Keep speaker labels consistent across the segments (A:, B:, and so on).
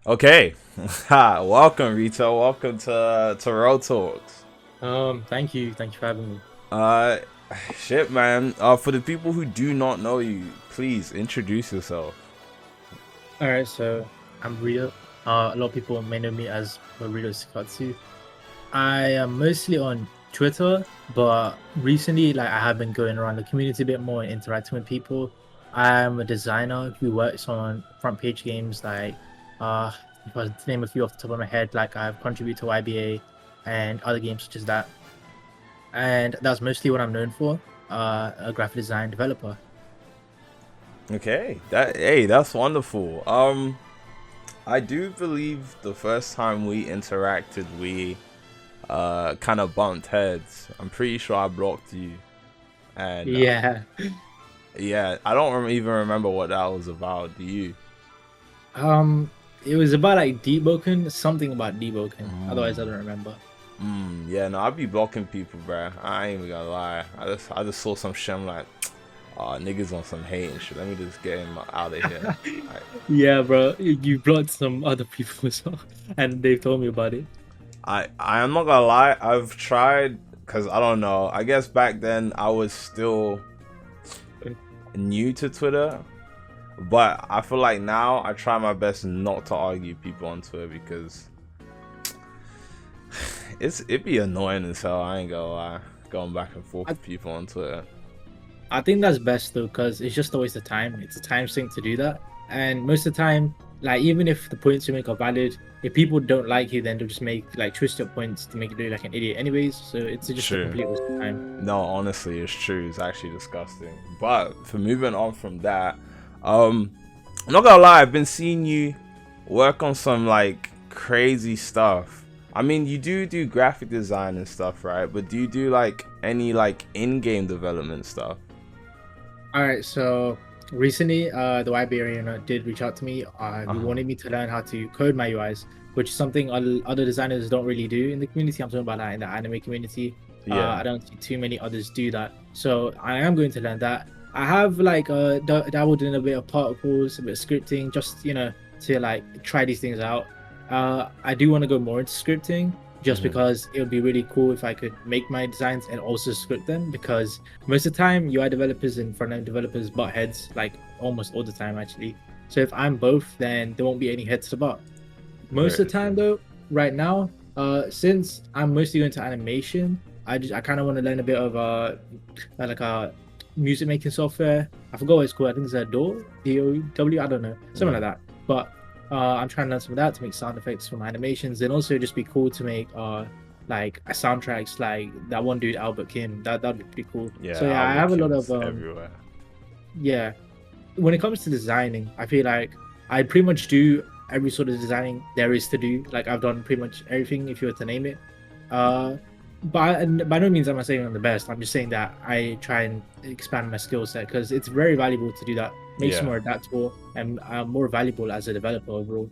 A: Okay. Ha, welcome, RITO. Welcome to RoTalks.
B: Thank you for having me.
A: Uh, shit, man. For the people who do not know you, please introduce yourself.
B: All right, so I'm Rito. A lot of people may know me as Rito SEIKATSU. I am mostly on Twitter, but recently, I have been going around the community a bit more and interacting with people. I'm a designer who works on front page games, if I was to name a few off the top of my head, like I've contributed to IBA and other games such as that. And that's mostly what I'm known for, a graphic design developer.
A: Okay. That's wonderful. I do believe the first time we interacted, we kind of bumped heads. I'm pretty sure I blocked you, and
B: Yeah.
A: yeah, I don't even remember what that was about. Do you?
B: Um, it was about like Deepwoken, something about Deepwoken. Otherwise, I
A: Mm.
B: don't remember.
A: Yeah, no, I be blocking people, bruh. I ain't even gonna lie. I just saw some shit. I'm like, oh, niggas on some hate and shit. Let me just get him out of here. Like,
B: Yeah, bro, you blocked some other people as well, and they've told me about it.
A: I am not gonna lie. I've tried because I don't know. I guess back then I was still new to Twitter, but I feel like now I try my best not to argue people on Twitter because it be annoying as hell. I ain't gonna lie, going back and forth
B: I,
A: with people on Twitter.
B: I think that's best though, because it's just a waste of time. It's a time sink to do that, and most of the time, like even if the points you make are valid, if people don't like you, then they'll just make like twist your points to make you look like an idiot, anyways. So it's just a
A: True.
B: complete waste of time.
A: No, honestly, it's true. It's actually disgusting. But for moving on from that, um, I'm not gonna lie. I've been seeing you work on some like crazy stuff. I mean, you do graphic design and stuff, right? But do you do like any like in-game development stuff?
B: All right, so recently, the YB Arena did reach out to me. He
A: Uh-huh.
B: wanted me to learn how to code my UIs, which is something other designers don't really do in the community. I'm talking about that in the anime community.
A: Yeah.
B: I don't see too many others do that. So I am going to learn that. I have dabbled in a bit of particles, a bit of scripting, just to like try these things out. I do want to go more into scripting, just
A: Hmm.
B: because it would be really cool if I could make my designs and also script them, because most of the time UI developers and front-end developers butt heads, like almost all the time actually. So if I'm both, then there won't be any heads to butt. Most of
A: Very
B: the time
A: true.
B: though, right now, since I'm mostly going to animation, I kind of want to learn a bit of like a music making software. I forgot what it's called. I think it's a DOW. I don't know, something
A: Yeah.
B: like that. But I'm trying to learn some of that to make sound effects for my animations, and also just be cool to make like soundtracks like that one dude Albert Kim. That'd be pretty cool.
A: Yeah.
B: So yeah, I
A: Albert
B: have a lot of
A: Kim's everywhere.
B: yeah. When it comes to designing, I feel like I pretty much do every sort of designing there is to do. Like I've done pretty much everything if you were to name it. Uh, and by no means am I saying I'm the best. I'm just saying that I try and expand my skill set because it's very valuable to do that. Makes you
A: Yeah.
B: more adaptable and more valuable as a developer overall.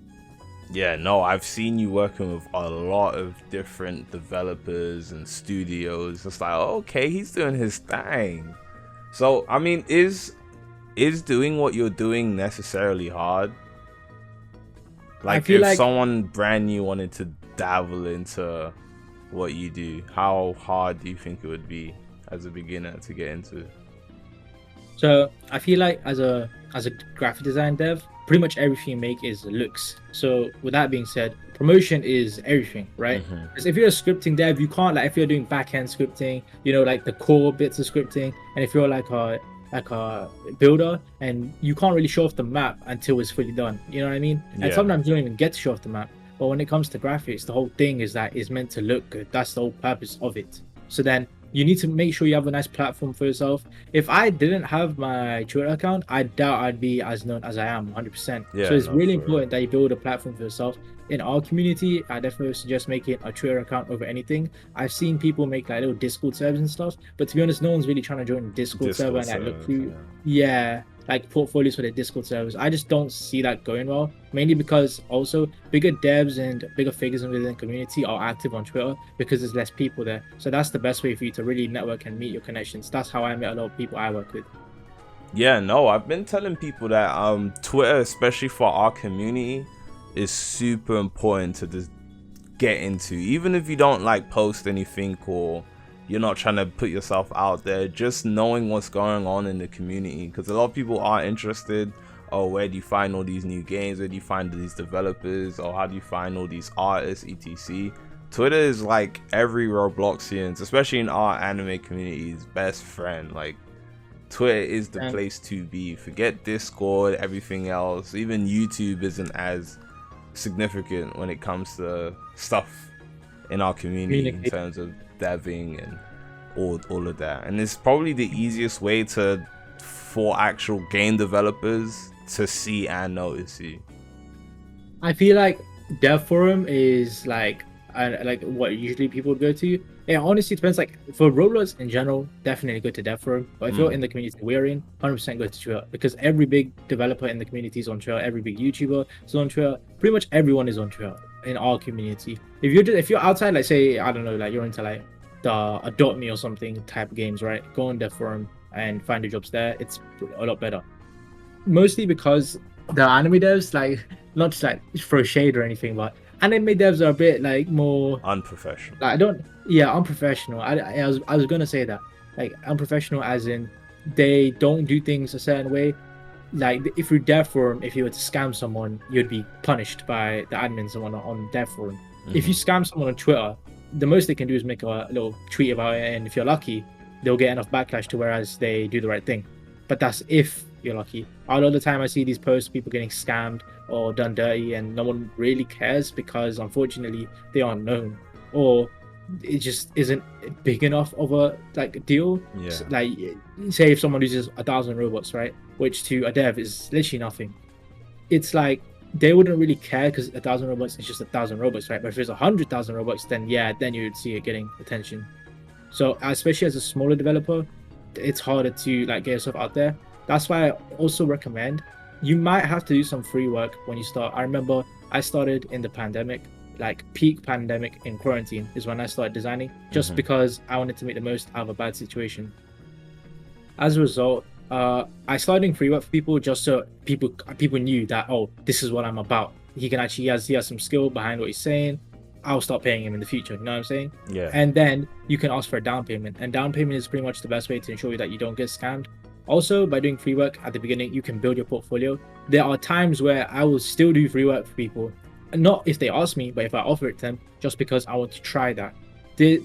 A: Yeah, no, I've seen you working with a lot of different developers and studios. It's like, okay, he's doing his thing. So, I mean, is doing what you're doing necessarily hard?
B: I
A: Like,
B: feel
A: if
B: like
A: someone brand new wanted to dabble into what you do, how hard do you think it would be as a beginner to get into?
B: I feel like as a graphic design dev, pretty much everything you make is looks. So with that being said, promotion is everything, right?
A: Hmm.
B: Because if you're a scripting dev, you can't, like if you're doing backend scripting, like the core bits of scripting, and if you're like a builder, and you can't really show off the map until it's fully done. You know what I mean? And
A: Yeah,
B: sometimes you don't even get to show off the map. But when it comes to graphics, the whole thing is that it's meant to look good. That's the whole purpose of it. So then you need to make sure you have a nice platform for yourself. If I didn't have my Twitter account, I doubt I'd be as known as I am 100%. So
A: yeah,
B: it's
A: no,
B: really
A: for real.
B: important that you build a platform for yourself. In our community, I definitely suggest making a Twitter account over anything. I've seen people make like little Discord servers and stuff, but to be honest, no one's really trying to join the Discord server
A: Discord
B: and like look
A: servers,
B: through,
A: yeah.
B: yeah, like portfolios for the Discord servers. I just don't see that going well, mainly because also bigger devs and bigger figures within the community are active on Twitter because there's less people there. So that's the best way for you to really network and meet your connections. That's how I met a lot of people I work with.
A: Yeah, no, I've been telling people that Twitter, especially for our community, is super important to just get into. Even if you don't like post anything or you're not trying to put yourself out there, just knowing what's going on in the community, because a lot of people are interested. Oh, where do you find all these new games? Where do you find these developers? Or how do you find all these artists, etc. Twitter is like every Robloxian's, especially in our anime community's best friend. Like, Twitter is the place to be. Forget Discord, everything else. Even YouTube isn't as significant when it comes to stuff in our community in terms of deving and all of that. And it's probably the easiest way for actual game developers to see and notice you.
B: I feel like dev forum is like what usually people would go to. It honestly depends. Like for Roblox in general, definitely go to dev forum. But if you're in the community we're in, 100% go to Twitter, because every big developer in the community is on Twitter. Every big YouTuber is on Twitter. Pretty much everyone is on Twitter in our community. If you're outside, like say I don't know, like you're into like the Adopt Me or something type games, right? Go on dev forum and find the jobs there. It's a lot better. Mostly because the anime devs, like, not just like throw shade or anything, but anime devs are a bit like more
A: unprofessional.
B: Like unprofessional. I was gonna say that, like unprofessional as in they don't do things a certain way. Like if you're dev forum, if you were to scam someone, you'd be punished by the admins and whatnot on dev forum. If you scam someone on Twitter, the most they can do is make a little tweet about it, and if you're lucky, they'll get enough backlash to whereas they do the right thing. But that's if you're lucky. A lot of the time I see these posts, people getting scammed or done dirty, and no one really cares because unfortunately they aren't known, or it just isn't big enough of a like deal. So, like say if someone loses 1,000 Robux, right, which to a dev is literally nothing, it's like they wouldn't really care because 1,000 Robux is just 1,000 Robux, right? But if it's 100,000 Robux, then you would see it getting attention. So especially as a smaller developer, it's harder to like get yourself out there. That's why I also recommend you might have to do some free work when you start. I remember I started in the pandemic, like peak pandemic in quarantine is when I started designing, just because I wanted to make the most out of a bad situation. As a result, I started doing free work for people just so people knew that, oh, this is what I'm about. He has some skill behind what he's saying. I'll start paying him in the future. You know what I'm saying?
A: Yeah.
B: And then you can ask for a down payment, and down payment is pretty much the best way to ensure that you don't get scammed. Also, by doing free work at the beginning, you can build your portfolio. There are times where I will still do free work for people, not if they ask me, but if I offer it to them, just because I want to try that.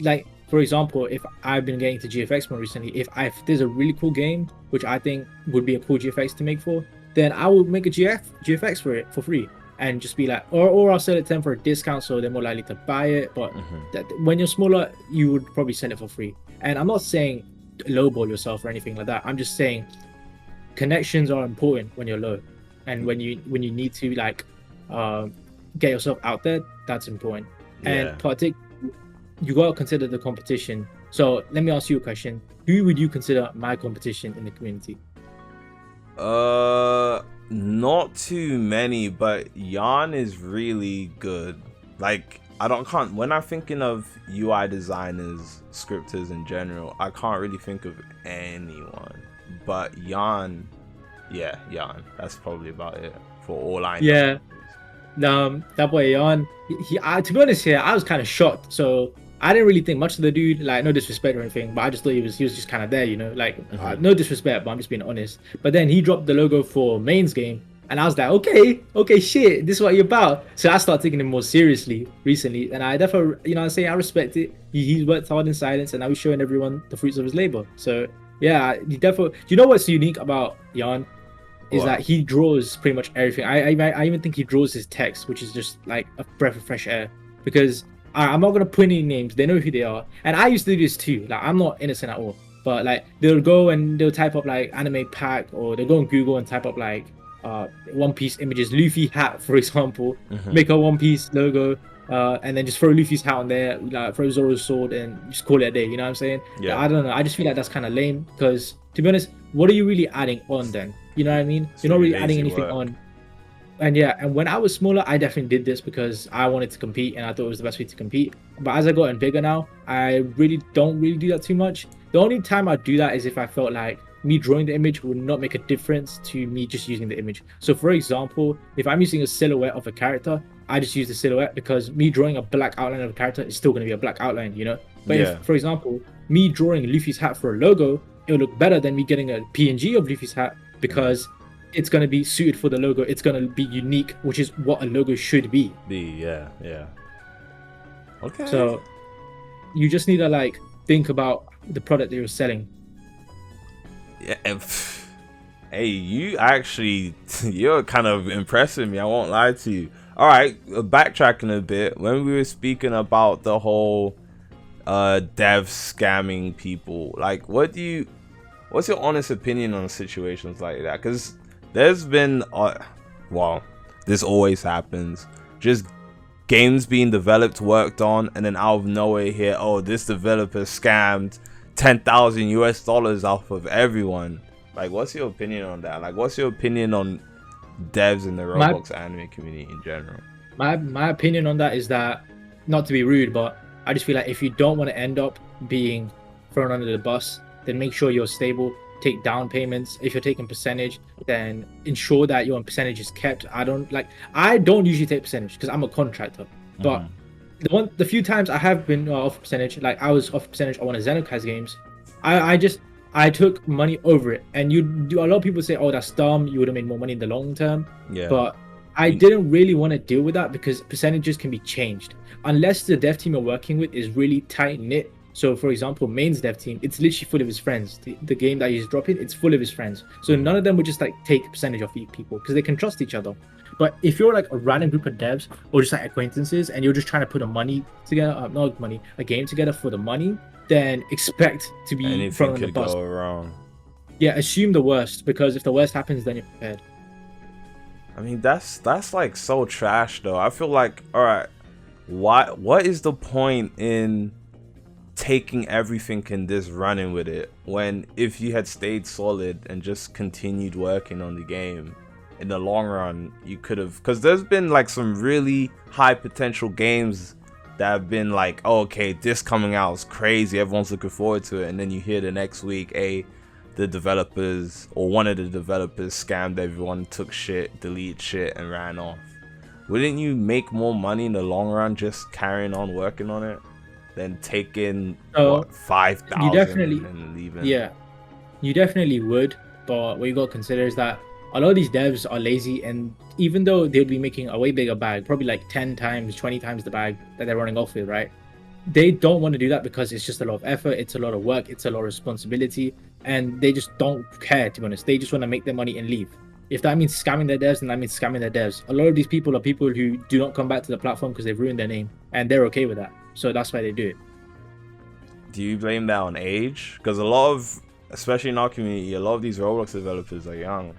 B: Like, for example, if I've been getting to GFX more recently, if there's a really cool game which I think would be a cool GFX to make for, then I will make a GFX for it for free, and just be like, or I'll sell it to them for a discount, so they're more likely to buy it. But when you're smaller, you would probably sell it for free. And I'm not saying lowball yourself or anything like that. I'm just saying connections are important when you're low, and when you need to like get yourself out there, that's important. And you gotta consider the competition. So let me ask you a question: who would you consider my competition in the community?
A: Not too many, but Jan is really good. Like when I'm thinking of UI designers, scripters in general, I can't really think of anyone. But Jan, that's probably about it for all I know.
B: Yeah, that boy Jan, to be honest here, I was kind of shocked. So I didn't really think much of the dude, like no disrespect or anything, but I just thought he was just kind of there, you know, like no disrespect, but I'm just being honest. But then he dropped the logo for Main's game, and I was like, okay, shit, this is what you're about. So I started taking him more seriously recently, and I definitely, I respect it. He's worked hard in silence, and now he's showing everyone the fruits of his labor. So yeah, he definitely. You know what's unique about Jan is that he draws pretty much everything. I even think he draws his text, which is just like a breath of fresh air. Because I'm not gonna put any names; they know who they are, and I used to do this too. Like I'm not innocent at all, but like they'll go and they'll type up like anime pack, or they'll go on Google and type up like One Piece images, Luffy hat, for example, make a One Piece logo, and then just throw Luffy's hat on there, like throw Zoro's sword, and just call it a day. You know what I'm saying? Yeah. I don't know. I just feel like that's kind of lame, because to be honest, what are you really adding on then? You know what I mean? You're not really adding anything on. And when I was smaller, I definitely did this because I wanted to compete, and I thought it was the best way to compete. But as I gotten bigger now, I really don't do that too much. The only time I do that is if I felt like me drawing the image will not make a difference to me just using the image. So for example, if I'm using a silhouette of a character, I just use the silhouette because me drawing a black outline of a character is still going to be a black outline, you know? But if, for example, me drawing Luffy's hat for a logo, it'll look better than me getting a PNG of Luffy's hat because it's going to be suited for the logo. It's going to be unique, which is what a logo should be.
A: Yeah. Okay.
B: So you just need to like think about the product that you're selling.
A: Yeah. Hey, you're kind of impressing me. I won't lie to you. All right, backtracking a bit. When we were speaking about the whole dev scamming people, like, what's your honest opinion on situations like that? Because there's been, this always happens. Just games being developed, worked on, and then out of nowhere here, this developer scammed $10,000 off of everyone. Like, what's your opinion on that? Like, what's your opinion on devs in the Roblox anime community in general?
B: My opinion on that is that, not to be rude, but I just feel like if you don't want to end up being thrown under the bus, then make sure you're stable. Take down payments. If you're taking percentage, then ensure that your percentage is kept. I don't usually take percentage because I'm a contractor. But the few times I have been off percentage, like I was off percentage on one of XenoTy's games, I took money over it. And a lot of people say, oh, that's dumb, you would have made more money in the long term.
A: Yeah.
B: But I didn't really want to deal with that because percentages can be changed unless the dev team you're working with is really tight knit. So for example, Main's dev team, it's literally full of his friends. The game that he's dropping, it's full of his friends. So none of them would just like take a percentage off people because they can trust each other. But if you're like a random group of devs or just like acquaintances and you're just trying to put a game together for the money, then expect to be
A: anything
B: thrown on the
A: could
B: bus.
A: go wrong.
B: Yeah, assume the worst, because if the worst happens, then you're prepared.
A: I mean, that's like so trash though. I feel like, all right, what is the point in taking everything and just running with it, when if you had stayed solid and just continued working on the game, in the long run you could have, because there's been like some really high potential games that have been like, oh, okay, this coming out is crazy, everyone's looking forward to it, and then you hear the next week, the developers or one of the developers scammed everyone, took shit, deleted shit, and ran off. Wouldn't you make more money in the long run just carrying on working on it than taking 5,000 and leaving?
B: Yeah, you definitely would. But what you gotta consider is that a lot of these devs are lazy, and even though they'd be making a way bigger bag, probably like 10 times, 20 times the bag that they're running off with, right? They don't want to do that because it's just a lot of effort, it's a lot of work, it's a lot of responsibility, and they just don't care, to be honest. They just want to make their money and leave. If that means scamming their devs, then that means scamming their devs. A lot of these people are people who do not come back to the platform because they've ruined their name, and they're okay with that. So that's why they do it.
A: Do you blame that on age? Because a lot of, especially in our community, a lot of these Roblox developers are young.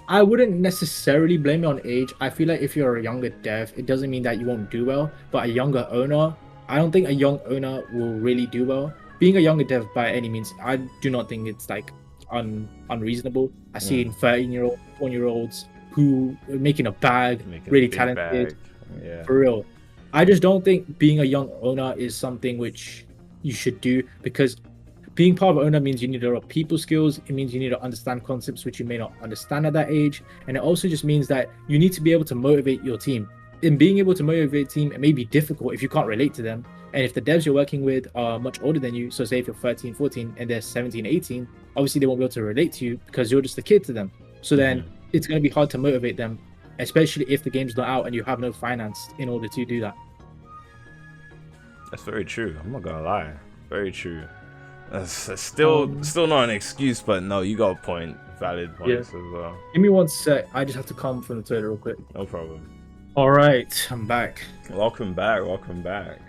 B: I wouldn't necessarily blame it on age. I feel like if you're a younger dev, it doesn't mean that you won't do well. But a younger owner, I don't think a young owner will really do well. Being a younger dev by any means, I do not think it's like unreasonable. I've seen 13-year-old, 20-year-olds who are making a bag, really talented, for real. I just don't think being a young owner is something which you should do, because being part of an owner means you need a lot of people skills. It means you need to understand concepts which you may not understand at that age. And it also just means that you need to be able to motivate your team. In being able to motivate a team, it may be difficult if you can't relate to them. And if the devs you're working with are much older than you, so say if you're 13, 14 and they're 17, 18, obviously they won't be able to relate to you because you're just a kid to them. So then it's going to be hard to motivate them, especially if the game's not out and you have no finance in order to do that.
A: That's very true. I'm not going to lie. Very true. That's still not an excuse, but no, you got a point. Valid points as well.
B: Give me one sec. I just have to come from the toilet real quick.
A: No problem.
B: All right, I'm back.
A: Welcome back. Welcome back.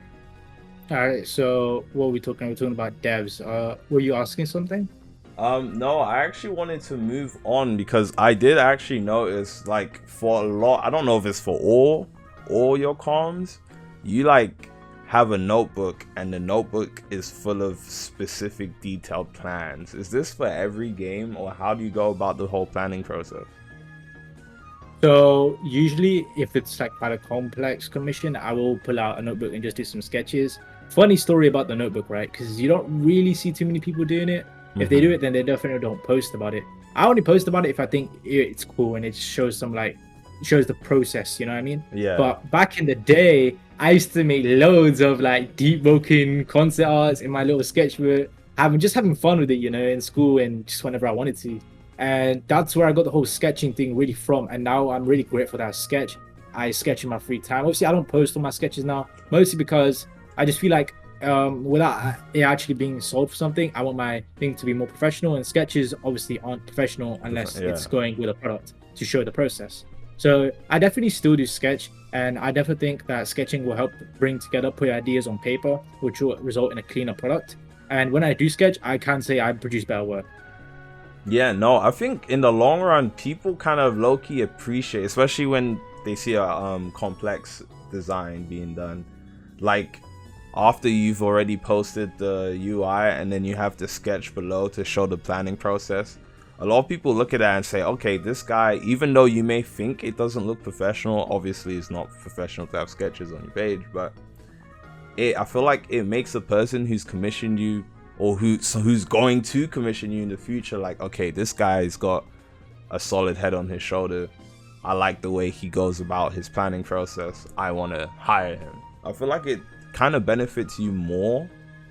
B: All right, so what are we talking? We're talking about devs. Were you asking something?
A: No, I actually wanted to move on because I did actually notice, like, for a lot, I don't know if it's for all your comms, you like have a notebook and the notebook is full of specific detailed plans. Is this for every game, or how do you go about the whole planning process?
B: So usually if it's like quite a complex commission, I will pull out a notebook and just do some sketches. funny story about the notebook, right? Because you don't really see too many people doing it. If they do it, then they definitely don't post about it. I only post about it if I think it's cool and it shows shows the process, you know what I mean?
A: Yeah.
B: But back in the day, I used to make loads of like Deepwoken concept arts in my little sketchbook, having fun with it, you know, in school and just whenever I wanted to. And that's where I got the whole sketching thing really from. And now I'm really grateful that I sketch in my free time. Obviously, I don't post all my sketches now, mostly because I just feel like without it actually being sold for something, I want my thing to be more professional. And sketches obviously aren't professional unless it's going with a product to show the process. So I definitely still do sketch, and I definitely think that sketching will help put ideas on paper, which will result in a cleaner product. And when I do sketch, I can say I produce better work.
A: Yeah, no, I think in the long run, people kind of low-key appreciate, especially when they see a complex design being done. Like, after you've already posted the UI and then you have the sketch below to show the planning process, a lot of people look at that and say, okay, this guy, even though you may think it doesn't look professional, obviously it's not professional to have sketches on your page, but I feel like it makes a person who's commissioned you or who's going to commission you in the future like, okay, this guy's got a solid head on his shoulder. I like the way he goes about his planning process. I want to hire him. I feel like it kind of benefits you more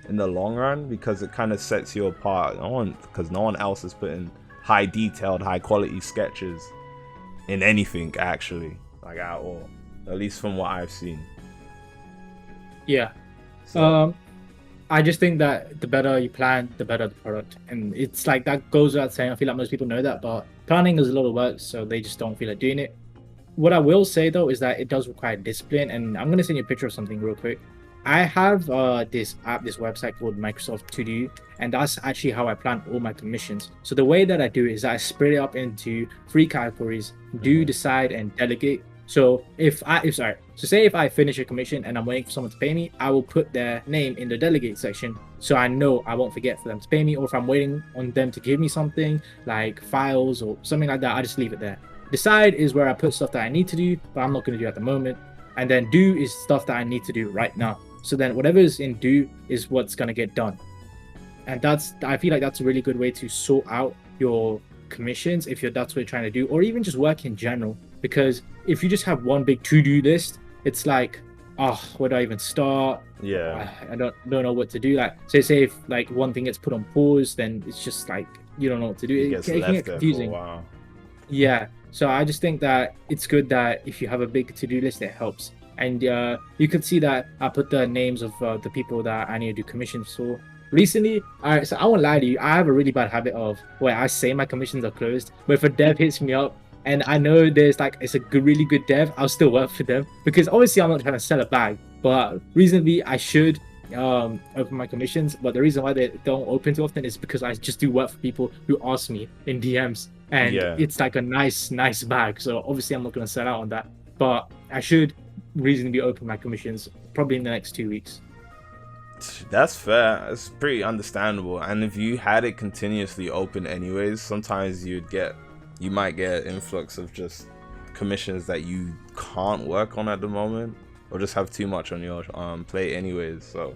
A: in the long run because it kind of sets you apart. Because no one else is putting high detailed, high quality sketches in anything actually, like at all, at least from what I've seen.
B: Yeah. So, I just think that the better you plan, the better the product. And it's like that goes without saying. I feel like most people know that, but planning is a lot of work, so they just don't feel like doing it. What I will say though is that it does require discipline, and I'm gonna send you a picture of something real quick. I have this website called Microsoft To Do, and that's actually how I plan all my commissions. So the way that I do is I split it up into 3 categories: do, decide, and delegate. So say if I finish a commission and I'm waiting for someone to pay me, I will put their name in the delegate section, so I know I won't forget for them to pay me. Or if I'm waiting on them to give me something like files or something like that, I just leave it there. Decide is where I put stuff that I need to do, but I'm not going to do at the moment. And then do is stuff that I need to do right now. So then whatever is in do is what's going to get done. And I feel like that's a really good way to sort out your commissions if that's what you're trying to do, or even just work in general. Because if you just have one big to-do list, it's like, where do I even start?
A: Yeah,
B: I don't know what to do. Like, say if like one thing gets put on pause, then it's just like you don't know what to do.
A: it can get confusing. For a while.
B: Yeah, so I just think that it's good that if you have a big to-do list, it helps. And you could see that I put the names of the people that I need to do commissions for recently. Alright, so I won't lie to you, I have a really bad habit of where I say my commissions are closed, but if a dev hits me up and I know there's like it's a really good dev, I'll still work for them, because obviously I'm not trying to sell a bag, but reasonably I should open my commissions. But the reason why they don't open too often is because I just do work for people who ask me in DMs, and it's like a nice bag, so obviously I'm not going to sell out on that. But I should reasonably open my commissions probably in the next 2 weeks.
A: That's fair. It's pretty understandable. And if you had it continuously open anyways, sometimes you might get an influx of just commissions that you can't work on at the moment, or just have too much on your plate anyways. So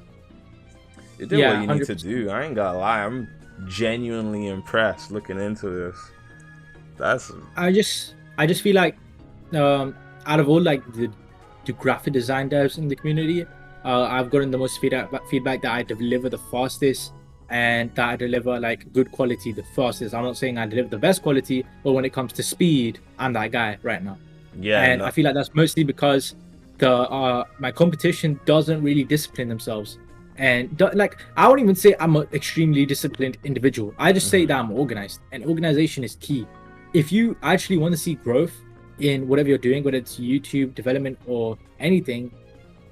A: you did what you 100%. Need to do. I ain't gonna lie, I'm genuinely impressed looking into this.
B: I just feel like out of all like the graphic design devs in the community, I've gotten the most feedback that I deliver the fastest, and that I deliver like good quality the fastest. I'm not saying I deliver the best quality, but when it comes to speed, I'm that guy right now. Yeah, and I feel like that's mostly because my competition doesn't really discipline themselves, and like I won't even say I'm an extremely disciplined individual. I just say that I'm organized, and organization is key. If you actually want to see growth in whatever you're doing, whether it's YouTube development or anything,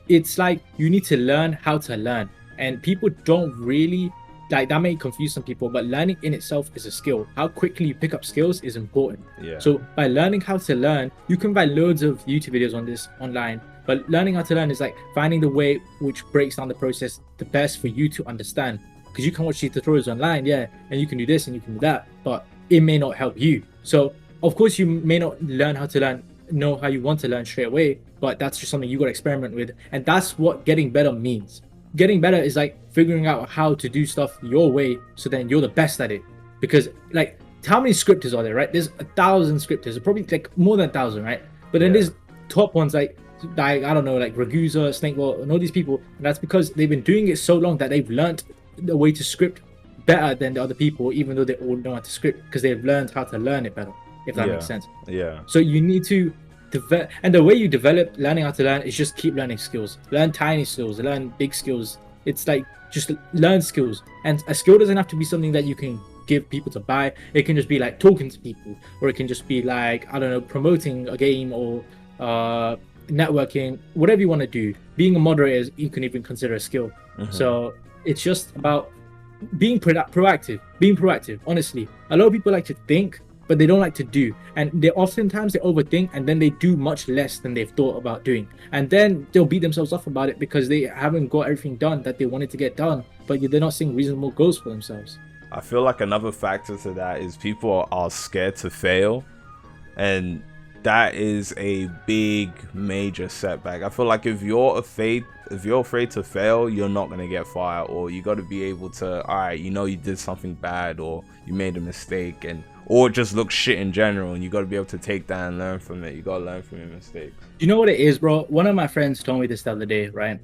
B: it's like you need to learn how to learn. And people don't really like that. May confuse some people, but learning in itself is a skill. How quickly you pick up skills is important. So by learning how to learn, you can find loads of YouTube videos on this online, but learning how to learn is like finding the way which breaks down the process the best for you to understand. Because you can watch these tutorials online, and you can do this and you can do that, but it may not help you. So of course you may not know how you want to learn straight away, but that's just something you got to experiment with. And that's what getting better means. getting better is like figuring out how to do stuff your way, so then you're the best at it. Because like, how many scripters are there, right? There's 1,000 scripters, probably like more than 1,000, right? But then there's top ones like I don't know, like Ragusa, Snakeball, and all these people, and that's because they've been doing it so long that they've learned the way to script better than the other people, even though they all know how to script, because they've learned how to learn it better, if that makes sense.
A: Yeah.
B: So you need to develop, and the way you develop learning how to learn is just keep learning skills. Learn tiny skills, learn big skills. It's like just learn skills, and a skill doesn't have to be something that you can give people to buy. It can just be like talking to people, or it can just be like, I don't know, promoting a game, or networking, whatever you want to do. Being a moderator is, you can even consider a skill. So it's just about being proactive. Honestly, a lot of people like to think, but they don't like to do, and they overthink, and then they do much less than they've thought about doing, and then they'll beat themselves up about it because they haven't got everything done that they wanted to get done, but they're not setting reasonable goals for themselves.
A: I feel like another factor to that is people are scared to fail, and that is a big major setback. I feel like if you're afraid to fail, you're not going to get far, or you got to be able to, all right, you know, you did something bad, or you made a mistake, or just look shit in general, and you got to be able to take that and learn from it. You got to learn from your mistakes.
B: You know what it is, bro? One of my friends told me this the other day, right?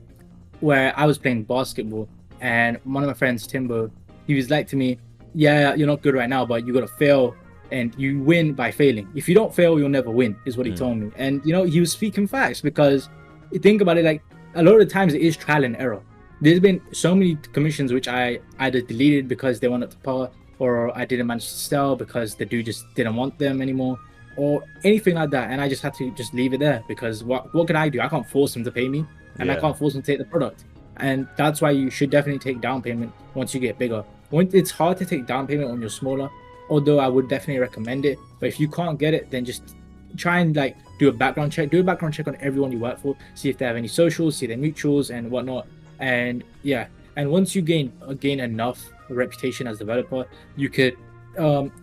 B: Where I was playing basketball, and one of my friends, Timbo, he was like to me, yeah, you're not good right now, but you got to fail, and you win by failing. If you don't fail, you'll never win, is what he told me. And, you know, he was speaking facts, because you think about it, like, a lot of the times it is trial and error. There's been so many commissions which I either deleted because they went up to par, or I didn't manage to sell because the dude just didn't want them anymore, or anything like that, and I just had to just leave it there, because what can I do? I can't force him to pay me, and I can't force him to take the product. And that's why you should definitely take down payment once you get bigger. It's hard to take down payment when you're smaller, although I would definitely recommend it. But if you can't get it, then just try and like do a background check on everyone you work for, see if they have any socials, see their mutuals and whatnot. And yeah, and once you gain enough reputation as a developer, you could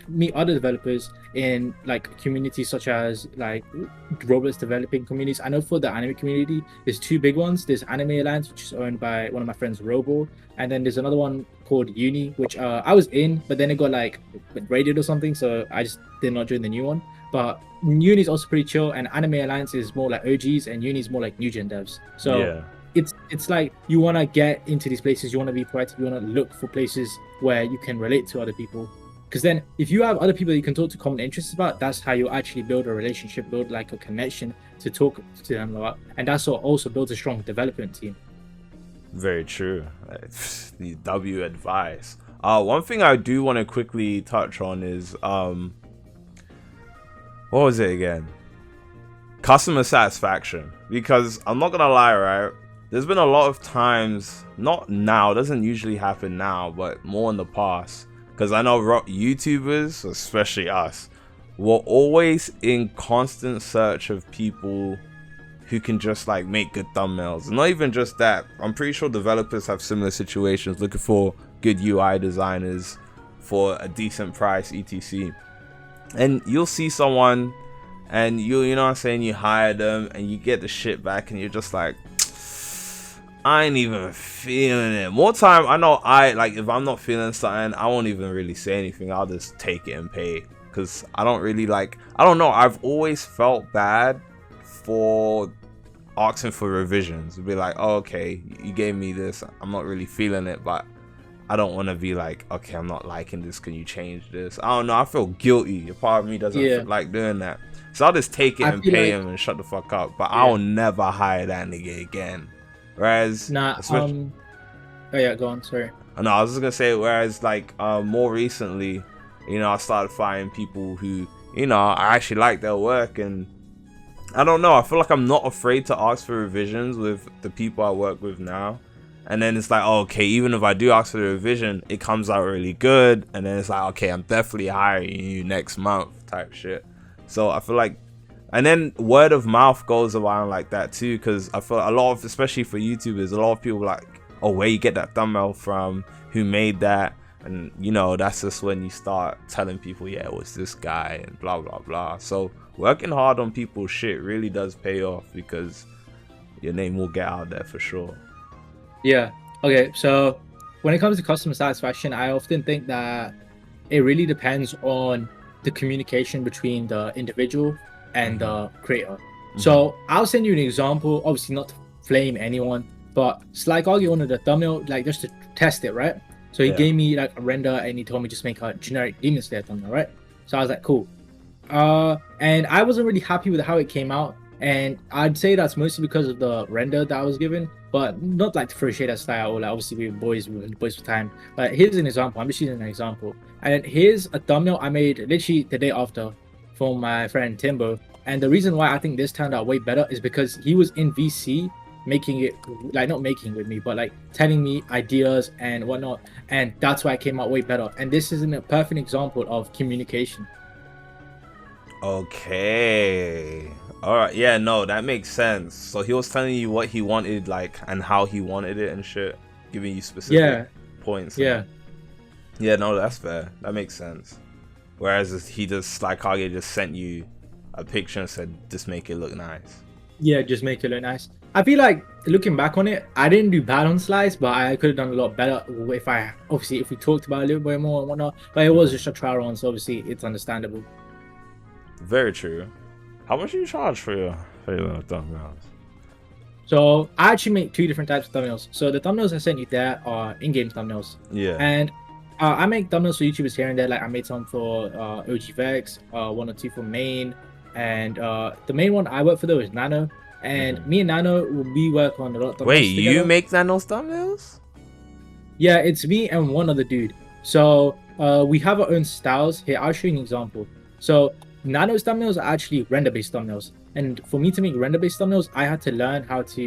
B: meet other developers in like communities such as like Roblox developing communities. I know for the anime community, there's two big ones. There's Anime Alliance, which is owned by one of my friends, Robo, and then there's another one called Uni, which I was in, but then it got like raided or something, so I just did not join the new one. But Uni is also pretty chill, and Anime Alliance is more like OGs, and Uni is more like new gen devs. So yeah. It's like you want to get into these places, you want to be proactive, you want to look for places where you can relate to other people. Because then if you have other people that you can talk to common interests about, that's how you actually build a relationship, build like a connection to talk to them about. And that's what also builds a strong development team.
A: Very true. The W advice. One thing I do want to quickly touch on is what was it again? Customer satisfaction. Because I'm not gonna lie, right? There's been a lot of times, not now, it doesn't usually happen now, but more in the past. Because I know YouTubers, especially us, we're always in constant search of people who can just like make good thumbnails. And not even just that, I'm pretty sure developers have similar situations, looking for good UI designers for a decent price, etc. And you'll see someone and you know what I'm saying, you hire them and you get the shit back and you're just like, I ain't even feeling it. More time, I know if I'm not feeling something, I won't even really say anything. I'll just take it and pay. Because I don't really I don't know, I've always felt bad for asking for revisions. It'd be like, oh, okay, you gave me this, I'm not really feeling it, but I don't want to be like, okay, I'm not liking this, can you change this? I don't know, I feel guilty. A part of me doesn't like doing that. So I'll just take it and pay him and shut the fuck up. But I'll never hire that nigga again. Whereas
B: oh yeah, go on, sorry.
A: No, I was just gonna say, whereas like more recently, you know, I started finding people who, you know, I actually like their work, and I don't know, I feel like I'm not afraid to ask for revisions with the people I work with now. And then it's like, oh, okay, even if I do ask for the revision, it comes out really good, and then it's like, okay, I'm definitely hiring you next month type shit. So I feel like, and then word of mouth goes around like that too, because I feel a lot of, especially for YouTubers, a lot of people like, oh, where you get that thumbnail from, who made that, and you know, that's just when you start telling people, yeah, it was this guy and blah blah blah. So working hard on people's shit really does pay off, because your name will get out there for sure.
B: Yeah, Okay, so when it comes to customer satisfaction, I often think that it really depends on the communication between the individual and the creator. So I'll send you an example, obviously not to flame anyone, but SEIKATSU wanted the thumbnail, like just to test it, right? So he
A: Yeah.
B: gave me like a render and he told me just make a generic Demon Slayer thumbnail, right? So I was like, cool. And I wasn't really happy with how it came out. And I'd say that's mostly because of the render that I was given, but not like to throw shade at style or like obviously we were boys with time. But here's an example. I'm just using an example. And here's a thumbnail I made literally the day after for my friend Timbo. And the reason why I think this turned out way better is because he was in VC making it, like not making with me, but like telling me ideas and whatnot. And that's why it came out way better. And this is a perfect example of communication.
A: Okay. All right. Yeah, no, that makes sense. So he was telling you what he wanted, like, and how he wanted it and shit, giving you specific points.
B: Yeah.
A: Yeah, no, that's fair. That makes sense. Whereas he just, like, Kage just sent you a picture and said, just make it look nice.
B: Yeah, just make it look nice. I feel like looking back on it, I didn't do bad on Slice, but I could have done a lot better if we talked about it a little bit more and whatnot. But it was just a trial run, so obviously it's understandable.
A: Very true. How much do you charge for your thumbnails?
B: So I actually make two different types of thumbnails. So the thumbnails I sent you there are in-game thumbnails.
A: Yeah.
B: And I make thumbnails for YouTubers here and there. Like I made some for Revolveragz, one or two for Main, and the main one I work for though is Nano. And me and Nano, we work on a lot of thumbnails
A: Wait,
B: together.
A: you make Nano's thumbnails?
B: Yeah, it's me and one other dude. So we have our own styles. Here, I'll show you an example. So Nano's thumbnails are actually render-based thumbnails. And for me to make render-based thumbnails, I had to learn how to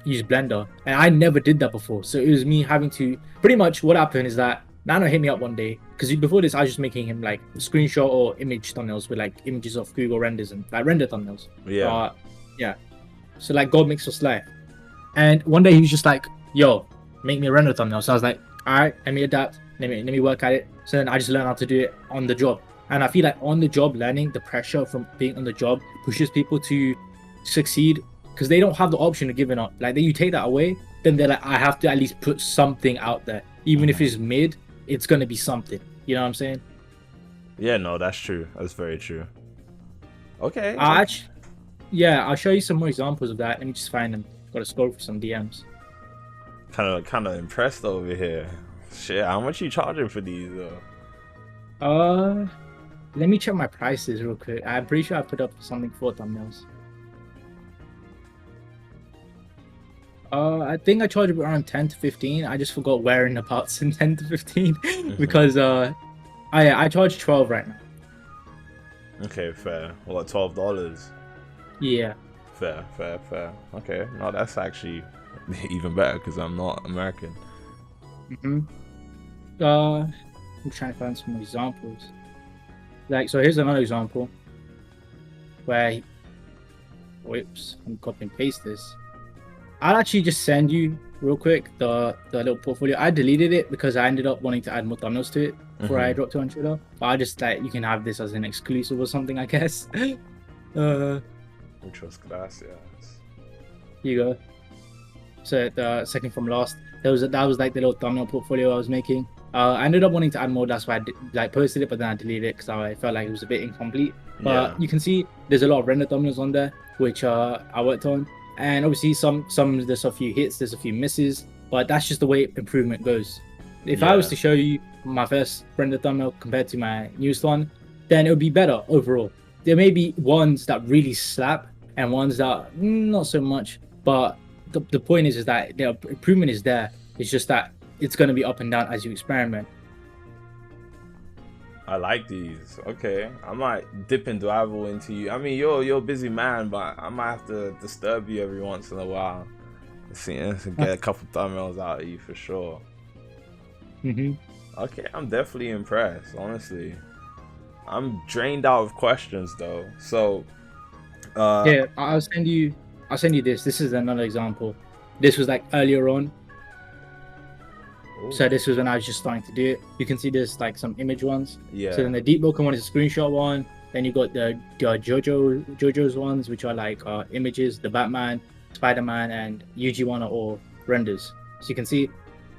B: use Blender. And I never did that before. So it was me having to... Pretty much what happened is that Nano hit me up one day. Because before this, I was just making him like screenshot or image thumbnails with like images of Google renders and like render thumbnails.
A: Yeah.
B: Yeah. So like God Mix was Life. And one day he was just like, yo, make me a render thumbnail. So I was like, all right, let me adapt. Let me work at it. So then I just learned how to do it on the job. And I feel like on the job learning, the pressure from being on the job pushes people to succeed because they don't have the option of giving up. Like then you take that away, then they're like, I have to at least put something out there. Even if it's mid, it's going to be something. You know what I'm saying?
A: Yeah, no, that's true. That's very true. Okay.
B: I'll show you some more examples of that. Let me just find them. Got to scroll for some DMs.
A: Kind of impressed over here. Shit, how much you charging for these though?
B: Let me check my prices real quick. I'm pretty sure I put up something for thumbnails. I think I charge around 10 to 15. I just forgot where in the parts in 10 to 15 because I charge 12 right now.
A: Okay, fair. What, $12?
B: Yeah.
A: Fair. Okay, no, that's actually even better because I'm not American.
B: I'm trying to find some more examples. Like, so here's another example where, whoops, I'm copy and paste this. I'll actually just send you real quick the little portfolio. I deleted it because I ended up wanting to add more thumbnails to it before I dropped it on Twitter. But I just like you can have this as an exclusive or something, I guess.
A: Muchas gracias.
B: Here you go. So the second from last, that was like the little thumbnail portfolio I was making. I ended up wanting to add more. That's why I posted it, but then I deleted it because I felt like it was a bit incomplete. But you can see there's a lot of render thumbnails on there, which I worked on. And obviously some there's a few hits, there's a few misses, but that's just the way improvement goes. If I was to show you my first render thumbnail compared to my newest one, then it would be better overall. There may be ones that really slap and ones that not so much, but the point is that the improvement is there. It's just that it's going to be up and down as you experiment.
A: I like these. Okay, I might dip and dabble into you. I mean, you're a busy man, but I might have to disturb you every once in a while. Get a couple thumbnails out of you for sure. Okay, I'm definitely impressed. Honestly, I'm drained out of questions though. So,
B: yeah, I'll send you this. This is another example. This was like earlier on.
A: Ooh.
B: So this was when I was just starting to do it. You can see there's like some image ones.
A: Yeah.
B: So then the Deepwoken one is a screenshot one. Then you got the JoJo's ones, which are like images, the Batman, Spider-Man, and Uchi one are all renders. So you can see,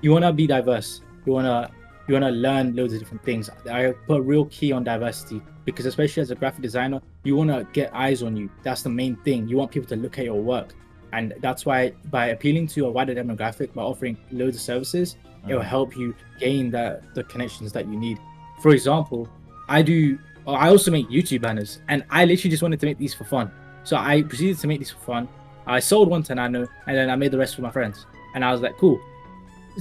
B: you want to be diverse. You want to learn loads of different things. I put a real key on diversity because especially as a graphic designer, you want to get eyes on you. That's the main thing. You want people to look at your work. And that's why by appealing to a wider demographic, by offering loads of services, it will help you gain the connections that you need. For example, I also make YouTube banners, and I literally just wanted to make these for fun. So I proceeded to make these for fun. I sold one to Nano, and then I made the rest for my friends. And I was like, cool.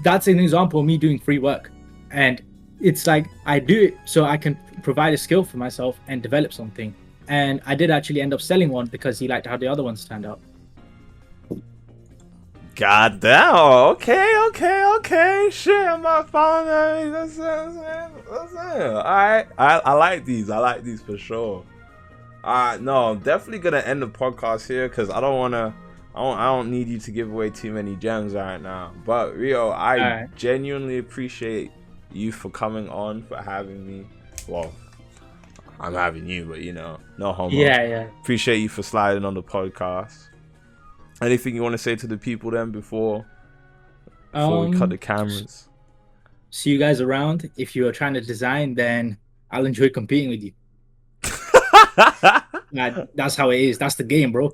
B: That's an example of me doing free work. And it's like, I do it so I can provide a skill for myself and develop something. And I did actually end up selling one because he liked how the other ones turned out.
A: God damn. Okay. Shit, I'm not following that. That's it. Alright. I like these. I like these for sure. No, I'm definitely gonna end the podcast here because I don't need you to give away too many gems right now. But Rio, I genuinely appreciate you for coming on, for having me. Well, I'm having you, but no homo.
B: Yeah.
A: Appreciate you for sliding on the podcast. Anything you want to say to the people then before we cut the cameras?
B: See you guys around. If you are trying to design, then I'll enjoy competing with you. That's how it is. That's the game, bro.